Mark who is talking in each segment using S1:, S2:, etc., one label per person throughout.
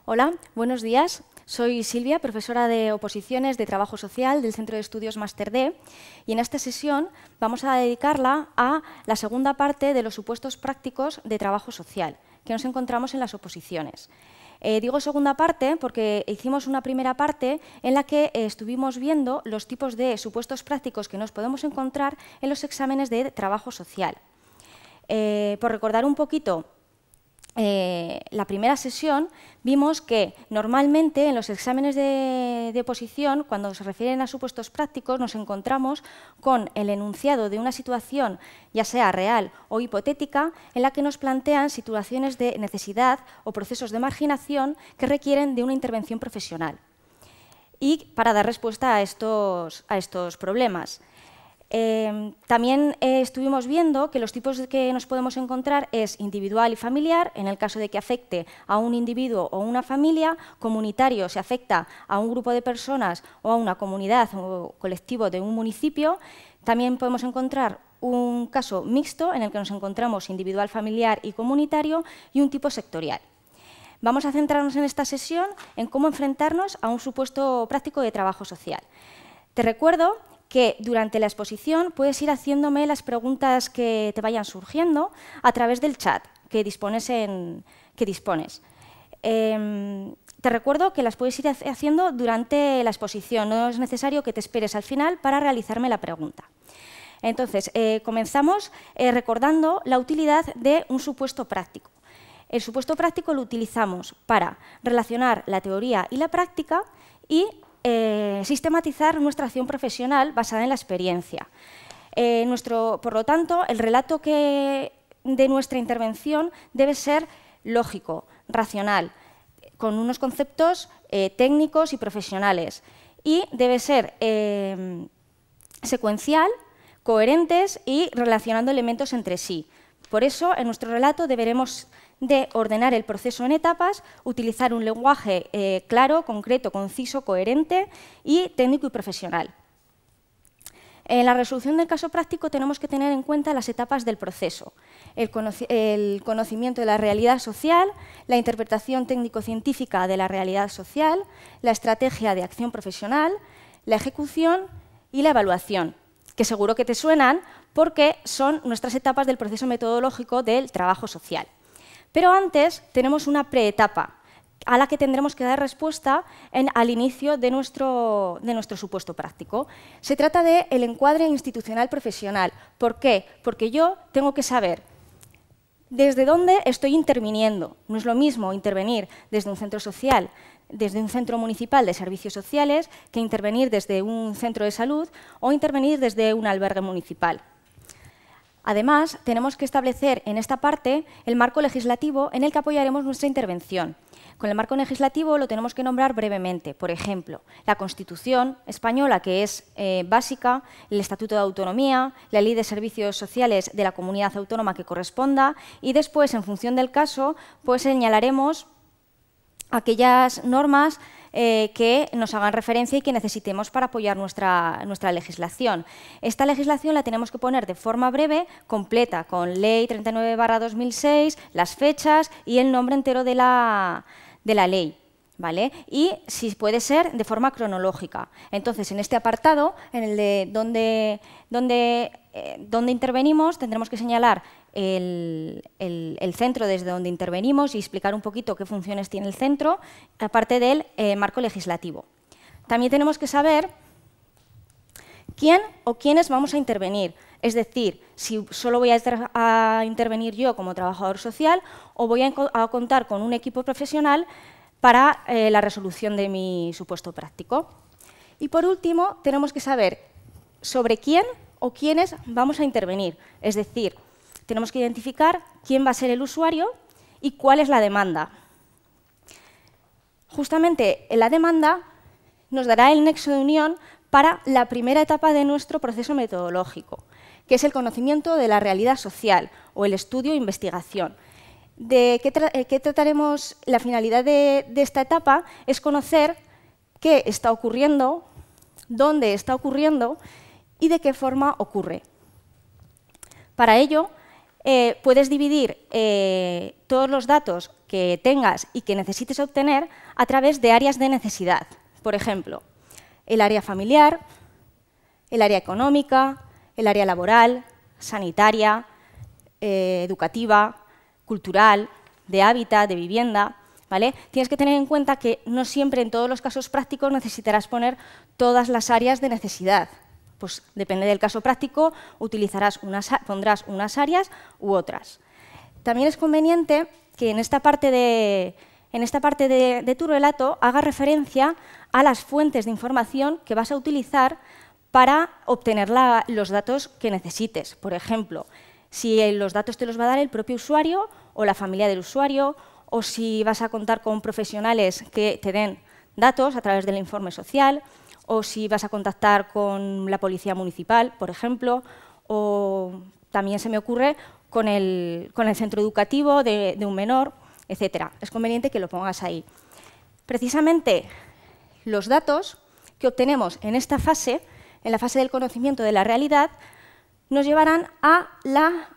S1: Hola, buenos días. Soy Silvia, profesora de Oposiciones de Trabajo Social del Centro de Estudios Máster D, y en esta sesión vamos a dedicarla a la segunda parte de los supuestos prácticos de trabajo social que nos encontramos en las oposiciones. Digo segunda parte porque hicimos una primera parte en la que estuvimos viendo los tipos de supuestos prácticos que nos podemos encontrar en los exámenes de trabajo social. Por recordar un poquito la primera sesión, vimos que normalmente en los exámenes de oposición, cuando se refieren a supuestos prácticos, nos encontramos con el enunciado de una situación, ya sea real o hipotética, en la que nos plantean situaciones de necesidad o procesos de marginación que requieren de una intervención profesional y para dar respuesta a estos problemas. También estuvimos viendo que los tipos que nos podemos encontrar es individual y familiar, en el caso de que afecte a un individuo o una familia; comunitario, si afecta a un grupo de personas o a una comunidad o colectivo de un municipio. También podemos encontrar un caso mixto, en el que nos encontramos individual, familiar y comunitario, y un tipo sectorial. Vamos a centrarnos en esta sesión en cómo enfrentarnos a un supuesto práctico de trabajo social. Te recuerdo que durante la exposición puedes ir haciéndome las preguntas que te vayan surgiendo a través del chat que dispones. Te recuerdo que las puedes ir haciendo durante la exposición, no es necesario que te esperes al final para realizarme la pregunta. Entonces, comenzamos recordando la utilidad de un supuesto práctico. El supuesto práctico lo utilizamos para relacionar la teoría y la práctica y sistematizar nuestra acción profesional basada en la experiencia. Por lo tanto, el relato de nuestra intervención debe ser lógico, racional, con unos conceptos técnicos y profesionales, y debe ser secuencial, coherentes y relacionando elementos entre sí. Por eso, en nuestro relato deberemos de ordenar el proceso en etapas, utilizar un lenguaje claro, concreto, conciso, coherente y técnico y profesional. En la resolución del caso práctico tenemos que tener en cuenta las etapas del proceso: el conocimiento de la realidad social, la interpretación técnico-científica de la realidad social, la estrategia de acción profesional, la ejecución y la evaluación, que seguro que te suenan porque son nuestras etapas del proceso metodológico del trabajo social. Pero antes tenemos una preetapa a la que tendremos que dar respuesta al inicio de nuestro supuesto práctico. Se trata del encuadre institucional profesional. ¿Por qué? Porque yo tengo que saber desde dónde estoy interviniendo. No es lo mismo intervenir desde un centro social, desde un centro municipal de servicios sociales, que intervenir desde un centro de salud o intervenir desde un albergue municipal. Además, tenemos que establecer en esta parte el marco legislativo en el que apoyaremos nuestra intervención. Con el marco legislativo lo tenemos que nombrar brevemente. Por ejemplo, la Constitución española, que es básica, el Estatuto de Autonomía, la Ley de Servicios Sociales de la comunidad autónoma que corresponda, y después, en función del caso, pues señalaremos aquellas normas que nos hagan referencia y que necesitemos para apoyar nuestra legislación. Esta legislación la tenemos que poner de forma breve, completa, con Ley 39/2006, las fechas y el nombre entero de la ley, ¿vale? Y, si puede ser, de forma cronológica. Entonces, en este apartado, en el de donde intervenimos, tendremos que señalar el centro desde donde intervenimos y explicar un poquito qué funciones tiene el centro, aparte del marco legislativo. También tenemos que saber quién o quiénes vamos a intervenir, es decir, si solo voy a intervenir yo como trabajador social o voy a contar con un equipo profesional para la resolución de mi supuesto práctico. Y por último, tenemos que saber sobre quién o quiénes vamos a intervenir, es decir, tenemos que identificar quién va a ser el usuario y cuál es la demanda. Justamente la demanda nos dará el nexo de unión para la primera etapa de nuestro proceso metodológico, que es el conocimiento de la realidad social o el estudio e investigación. ¿De qué trataremos? La finalidad de esta etapa es conocer qué está ocurriendo, dónde está ocurriendo y de qué forma ocurre. Para ello, puedes dividir todos los datos que tengas y que necesites obtener a través de áreas de necesidad. Por ejemplo, el área familiar, el área económica, el área laboral, sanitaria, educativa, cultural, de hábitat, de vivienda, ¿vale? Tienes que tener en cuenta que no siempre en todos los casos prácticos necesitarás poner todas las áreas de necesidad. Pues depende del caso práctico, pondrás unas áreas u otras. También es conveniente que en esta parte de tu relato hagas referencia a las fuentes de información que vas a utilizar para obtener los datos que necesites. Por ejemplo, si los datos te los va a dar el propio usuario o la familia del usuario, o si vas a contar con profesionales que te den datos a través del informe social, o si vas a contactar con la policía municipal, por ejemplo, o también se me ocurre con el centro educativo de un menor, etc. Es conveniente que lo pongas ahí. Precisamente los datos que obtenemos en esta fase, en la fase del conocimiento de la realidad, nos llevarán a la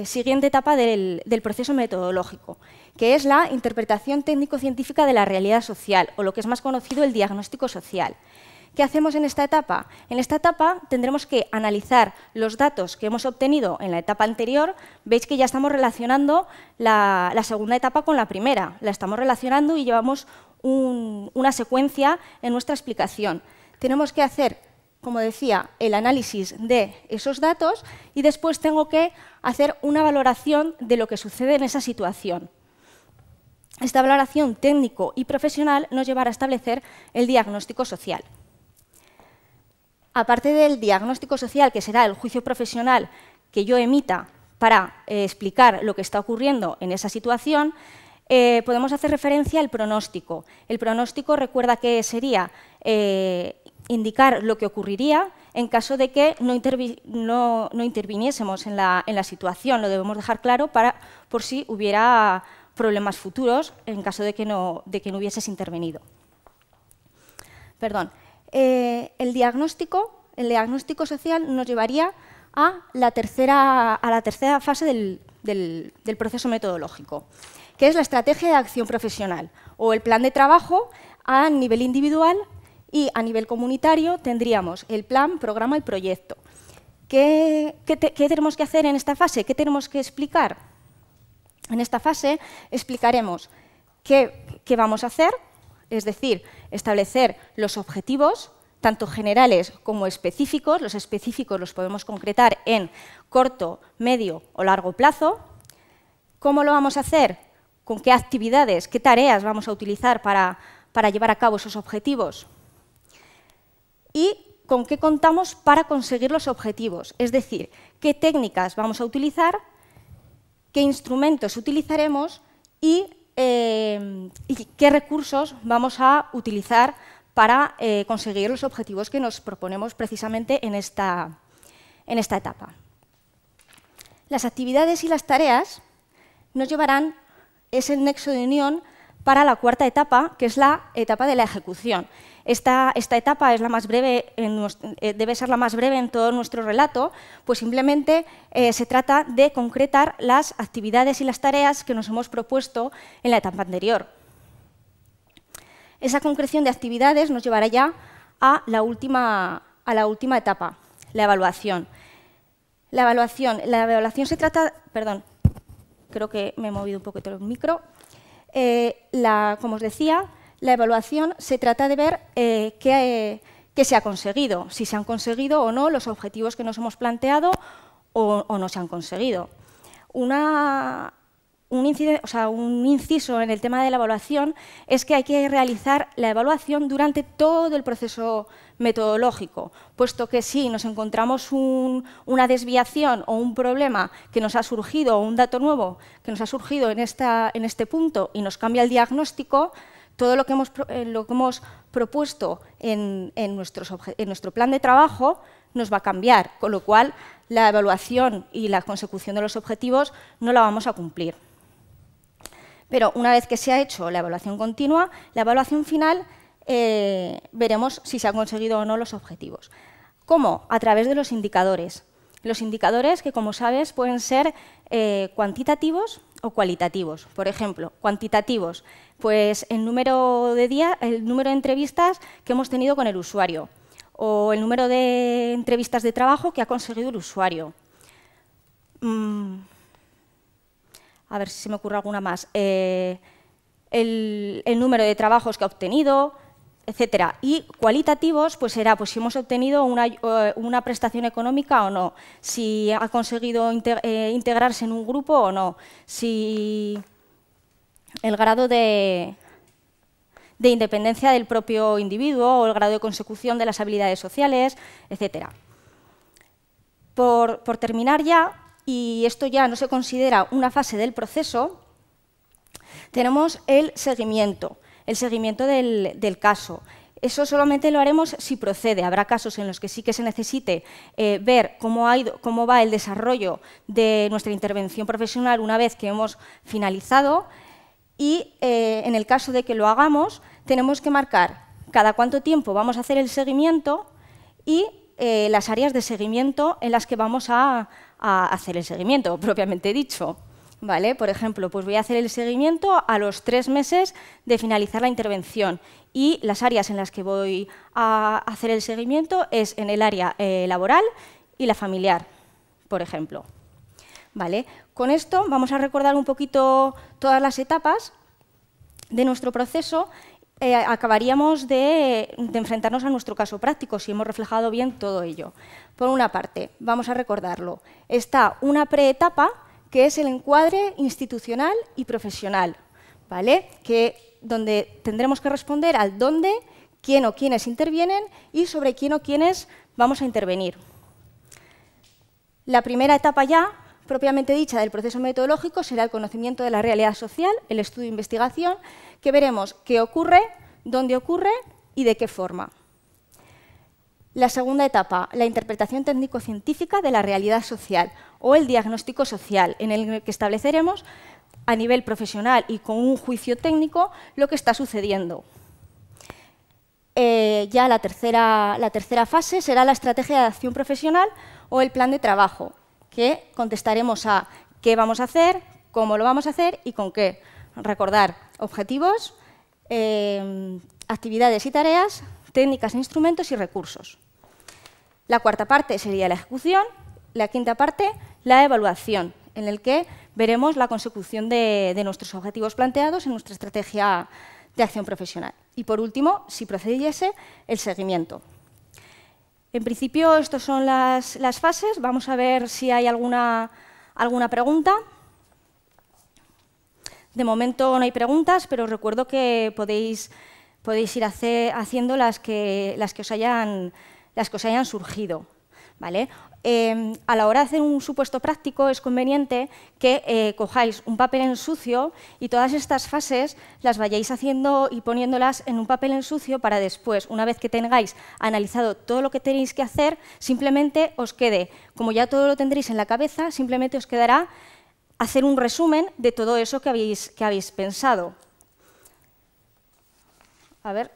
S1: siguiente etapa del proceso metodológico, que es la interpretación técnico-científica de la realidad social, o lo que es más conocido, el diagnóstico social. ¿Qué hacemos en esta etapa? En esta etapa tendremos que analizar los datos que hemos obtenido en la etapa anterior. Veis que ya estamos relacionando la segunda etapa con la primera. La estamos relacionando y llevamos una secuencia en nuestra explicación. Tenemos que hacer, como decía, el análisis de esos datos y después tengo que hacer una valoración de lo que sucede en esa situación. Esta valoración técnico y profesional nos llevará a establecer el diagnóstico social. Aparte del diagnóstico social, que será el juicio profesional que yo emita para explicar lo que está ocurriendo en esa situación, podemos hacer referencia al pronóstico. El pronóstico, recuerda que sería indicar lo que ocurriría en caso de que no interviniésemos en la situación. Lo debemos dejar claro por si hubiera problemas futuros en caso de que no hubieses intervenido. Perdón. El diagnóstico social nos llevaría a la tercera fase del proceso metodológico, que es la estrategia de acción profesional o el plan de trabajo a nivel individual, y a nivel comunitario tendríamos el plan, programa y proyecto. ¿Qué tenemos que hacer en esta fase? ¿Qué tenemos que explicar? En esta fase explicaremos qué vamos a hacer, es decir, establecer los objetivos, tanto generales como específicos. Los específicos los podemos concretar en corto, medio o largo plazo. ¿Cómo lo vamos a hacer? ¿Con qué actividades, qué tareas vamos a utilizar para llevar a cabo esos objetivos? Y con qué contamos para conseguir los objetivos, es decir, qué técnicas vamos a utilizar, qué instrumentos utilizaremos y qué recursos vamos a utilizar para conseguir los objetivos que nos proponemos precisamente en esta etapa. Las actividades y las tareas nos llevarán ese nexo de unión para la cuarta etapa, que es la etapa de la ejecución. Esta etapa es la más breve, debe ser la más breve en todo nuestro relato, pues simplemente se trata de concretar las actividades y las tareas que nos hemos propuesto en la etapa anterior. Esa concreción de actividades nos llevará ya a la última etapa, la evaluación. La evaluación se trata, perdón, creo que me he movido un poquito el micro. Como os decía, la evaluación se trata de ver qué se ha conseguido, si se han conseguido o no los objetivos que nos hemos planteado o no se han conseguido. Un inciso en el tema de la evaluación es que hay que realizar la evaluación durante todo el proceso metodológico, puesto que si nos encontramos una desviación o un problema que nos ha surgido, o un dato nuevo que nos ha surgido en este punto y nos cambia el diagnóstico, todo lo que hemos propuesto en nuestro plan de trabajo nos va a cambiar, con lo cual la evaluación y la consecución de los objetivos no la vamos a cumplir. Pero una vez que se ha hecho la evaluación continua, la evaluación final, veremos si se han conseguido o no los objetivos. ¿Cómo? A través de los indicadores. Los indicadores que, como sabes, pueden ser cuantitativos o cualitativos. Por ejemplo, cuantitativos, pues el número de entrevistas que hemos tenido con el usuario o el número de entrevistas de trabajo que ha conseguido el usuario. A ver si se me ocurre alguna más. El número de trabajos que ha obtenido, etcétera. Y cualitativos, pues será pues, si hemos obtenido una prestación económica o no, si ha conseguido integrarse en un grupo o no, si el grado de independencia del propio individuo o el grado de consecución de las habilidades sociales, etcétera. Por terminar ya, y esto ya no se considera una fase del proceso, tenemos el seguimiento del caso. Eso solamente lo haremos si procede. Habrá casos en los que sí que se necesite ver cómo va el desarrollo de nuestra intervención profesional una vez que hemos finalizado y en el caso de que lo hagamos tenemos que marcar cada cuánto tiempo vamos a hacer el seguimiento y las áreas de seguimiento en las que vamos a hacer el seguimiento, propiamente dicho. ¿Vale? Por ejemplo, pues voy a hacer el seguimiento a los 3 meses de finalizar la intervención y las áreas en las que voy a hacer el seguimiento es en el área laboral y la familiar, por ejemplo. ¿Vale? Con esto vamos a recordar un poquito todas las etapas de nuestro proceso. Acabaríamos de enfrentarnos a nuestro caso práctico, si hemos reflejado bien todo ello. Por una parte, vamos a recordarlo, está una preetapa, que es el encuadre institucional y profesional, ¿vale? Donde tendremos que responder al dónde, quién o quiénes intervienen y sobre quién o quiénes vamos a intervenir. La primera etapa ya, propiamente dicha, del proceso metodológico será el conocimiento de la realidad social, el estudio e investigación, que veremos qué ocurre, dónde ocurre y de qué forma. La segunda etapa, la interpretación técnico-científica de la realidad social o el diagnóstico social, en el que estableceremos a nivel profesional y con un juicio técnico lo que está sucediendo. Ya la tercera fase será la estrategia de acción profesional o el plan de trabajo, que contestaremos a qué vamos a hacer, cómo lo vamos a hacer y con qué. Recordar objetivos, actividades y tareas, técnicas, instrumentos y recursos. La cuarta parte sería la ejecución, la quinta parte la evaluación, en el que veremos la consecución de nuestros objetivos planteados en nuestra estrategia de acción profesional. Y por último, si procediese, el seguimiento. En principio, estas son las fases. Vamos a ver si hay alguna pregunta. De momento no hay preguntas, pero os recuerdo que podéis ir haciendo las que os hayan surgido, ¿vale? A la hora de hacer un supuesto práctico es conveniente que cojáis un papel en sucio y todas estas fases las vayáis haciendo y poniéndolas en un papel en sucio para después, una vez que tengáis analizado todo lo que tenéis que hacer, simplemente os quede, como ya todo lo tendréis en la cabeza, simplemente os quedará hacer un resumen de todo eso que habéis pensado. A ver,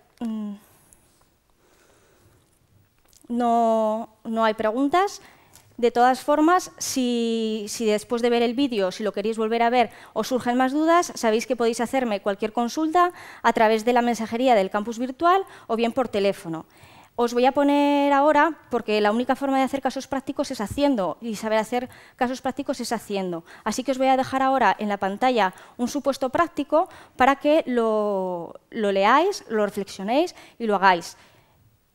S1: no hay preguntas. De todas formas, si después de ver el vídeo, si lo queréis volver a ver, os surgen más dudas, sabéis que podéis hacerme cualquier consulta a través de la mensajería del campus virtual o bien por teléfono. Os voy a poner ahora, porque la única forma de hacer casos prácticos es haciendo, y saber hacer casos prácticos es haciendo. Así que os voy a dejar ahora en la pantalla un supuesto práctico para que lo leáis, lo reflexionéis y lo hagáis.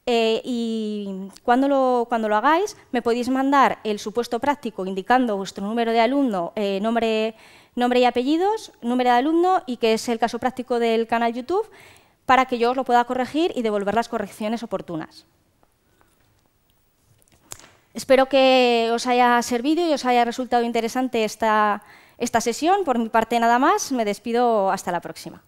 S1: Y cuando lo hagáis, me podéis mandar el supuesto práctico indicando vuestro número de alumno, nombre y apellidos, número de alumno y que es el caso práctico del canal YouTube, para que yo os lo pueda corregir y devolver las correcciones oportunas. Espero que os haya servido y os haya resultado interesante esta sesión. Por mi parte, nada más. Me despido hasta la próxima.